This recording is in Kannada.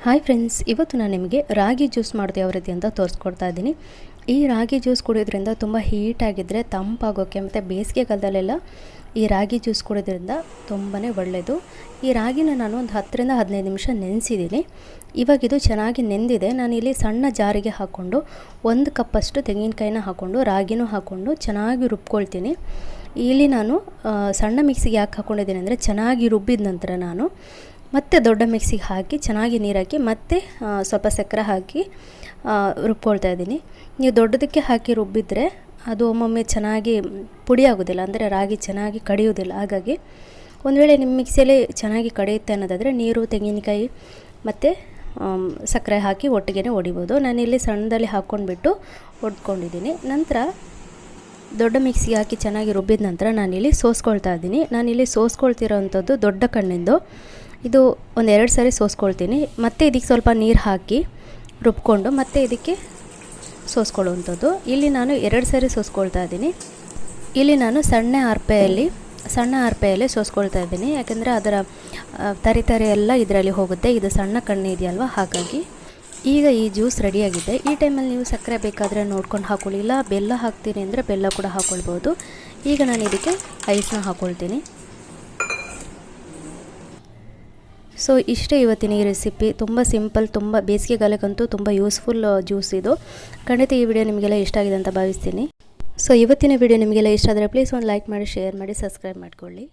ಹಾಯ್ ಫ್ರೆಂಡ್ಸ್, ಇವತ್ತು ನಾನು ನಿಮಗೆ ರಾಗಿ ಜ್ಯೂಸ್ ಮಾಡೋದು ಯಾವ ರೀತಿ ಅಂತ ತೋರಿಸ್ಕೊಡ್ತಾ ಇದ್ದೀನಿ. ಈ ರಾಗಿ ಜ್ಯೂಸ್ ಕುಡಿಯೋದ್ರಿಂದ ತುಂಬ ಹೀಟಾಗಿದ್ದರೆ ತಂಪಾಗೋಕ್ಕೆ ಮತ್ತು ಬೇಸಿಗೆಗಾಲದಲ್ಲೆಲ್ಲ ಈ ರಾಗಿ ಜ್ಯೂಸ್ ಕುಡಿಯೋದ್ರಿಂದ ತುಂಬಾ ಒಳ್ಳೆಯದು. ಈ ರಾಗಿನ ನಾನು ಒಂದು 10ರಿಂದ 15 ನಿಮಿಷ ನೆನೆಸಿದ್ದೀನಿ. ಇವಾಗಿದು ಚೆನ್ನಾಗಿ ನೆಂದಿದೆ. ನಾನಿಲ್ಲಿ ಸಣ್ಣ ಜಾರಿಗೆ ಹಾಕ್ಕೊಂಡು 1 ಕಪ್ಪಷ್ಟು ತೆಂಗಿನಕಾಯಿನ ಹಾಕ್ಕೊಂಡು ರಾಗಿನೂ ಹಾಕ್ಕೊಂಡು ಚೆನ್ನಾಗಿ ರುಬ್ಕೊಳ್ತೀನಿ. ಇಲ್ಲಿ ನಾನು ಸಣ್ಣ ಮಿಕ್ಸಿಗೆ ಯಾಕೆ ಹಾಕ್ಕೊಂಡಿದ್ದೀನಿ ಅಂದರೆ ಚೆನ್ನಾಗಿ ರುಬ್ಬಿದ ನಂತರ ನಾನು ಮತ್ತು ದೊಡ್ಡ ಮಿಕ್ಸಿಗೆ ಹಾಕಿ ಚೆನ್ನಾಗಿ ನೀರು ಹಾಕಿ ಮತ್ತು ಸ್ವಲ್ಪ ಸಕ್ಕರೆ ಹಾಕಿ ರುಬ್ಕೊಳ್ತಾ ಇದ್ದೀನಿ. ನೀವು ದೊಡ್ಡದಕ್ಕೆ ಹಾಕಿ ರುಬ್ಬಿದರೆ ಅದು ಒಮ್ಮೊಮ್ಮೆ ಚೆನ್ನಾಗಿ ಪುಡಿ ಆಗೋದಿಲ್ಲ, ಅಂದರೆ ರಾಗಿ ಚೆನ್ನಾಗಿ ಕಡಿಯೋದಿಲ್ಲ. ಹಾಗಾಗಿ ಒಂದು ವೇಳೆ ನಿಮ್ಮ ಮಿಕ್ಸಿಯಲ್ಲಿ ಚೆನ್ನಾಗಿ ಕಡಿಯುತ್ತೆ ಅನ್ನೋದಾದರೆ ನೀರು, ತೆಂಗಿನಕಾಯಿ ಮತ್ತು ಸಕ್ಕರೆ ಹಾಕಿ ಒಟ್ಟಿಗೆ ಹೊಡಿಬೋದು. ನಾನಿಲ್ಲಿ ಸಣ್ಣದಲ್ಲಿ ಹಾಕ್ಕೊಂಡ್ಬಿಟ್ಟು ಹೊಡ್ಕೊಂಡಿದ್ದೀನಿ. ನಂತರ ದೊಡ್ಡ ಮಿಕ್ಸಿಗೆ ಹಾಕಿ ಚೆನ್ನಾಗಿ ರುಬ್ಬಿದ ನಂತರ ನಾನಿಲ್ಲಿ ಸೋಸ್ಕೊಳ್ತಾ ಇದ್ದೀನಿ. ನಾನಿಲ್ಲಿ ಸೋಸ್ಕೊಳ್ತಿರೋ ಅಂಥದ್ದು ದೊಡ್ಡ ಕಣ್ಣಿಂದು. ಇದು ಒಂದು 2 ಸಾರಿ ಸೋಸ್ಕೊಳ್ತೀನಿ. ಮತ್ತು ಇದಕ್ಕೆ ಸ್ವಲ್ಪ ನೀರು ಹಾಕಿ ರುಬ್ಕೊಂಡು ಮತ್ತೆ ಇದಕ್ಕೆ ಸೋಸ್ಕೊಳ್ಳುವಂಥದ್ದು. ಇಲ್ಲಿ ನಾನು 2 ಸಾರಿ ಸೋಸ್ಕೊಳ್ತಾ ಇದ್ದೀನಿ. ಇಲ್ಲಿ ನಾನು ಸಣ್ಣ ಆರ್ಪೆಯಲ್ಲಿ ಸೋಸ್ಕೊಳ್ತಾ ಇದ್ದೀನಿ, ಯಾಕೆಂದರೆ ಅದರ ತರಿ ಎಲ್ಲ ಇದರಲ್ಲಿ ಹೋಗುತ್ತೆ. ಇದು ಸಣ್ಣ ಕಣ್ಣು ಇದೆಯಲ್ವ, ಹಾಗಾಗಿ. ಈಗ ಈ ಜ್ಯೂಸ್ ರೆಡಿಯಾಗಿದೆ. ಈ ಟೈಮಲ್ಲಿ ನೀವು ಸಕ್ಕರೆ ಬೇಕಾದರೆ ನೋಡ್ಕೊಂಡು ಹಾಕ್ಕೊಳ್ಳಿ, ಇಲ್ಲ ಬೆಲ್ಲ ಹಾಕ್ತೀನಿ ಅಂದರೆ ಬೆಲ್ಲ ಕೂಡ ಹಾಕ್ಕೊಳ್ಬೋದು. ಈಗ ನಾನು ಇದಕ್ಕೆ ಐಸ್ನ ಹಾಕ್ಕೊಳ್ತೀನಿ. ಸೊ ಇಷ್ಟೇ ಇವತ್ತಿನ ಈ ರೆಸಿಪಿ. ತುಂಬ ಸಿಂಪಲ್, ತುಂಬ ಬೇಸಿಗೆಗಾಲಕ್ಕಂತೂ ತುಂಬ ಯೂಸ್ಫುಲ್ ಜ್ಯೂಸ್ ಇದು. ಖಂಡಿತ ಈ ವಿಡಿಯೋ ನಿಮಗೆಲ್ಲ ಇಷ್ಟ ಆಗಿದೆ ಅಂತ ಭಾವಿಸ್ತೀನಿ. ಸೊ ಇವತ್ತಿನ ವಿಡಿಯೋ ನಿಮಗೆಲ್ಲ ಇಷ್ಟ ಆದರೆ ಪ್ಲೀಸ್ ಒಂದು ಲೈಕ್ ಮಾಡಿ, ಶೇರ್ ಮಾಡಿ, ಸಬ್ಸ್ಕ್ರೈಬ್ ಮಾಡ್ಕೊಳ್ಳಿ.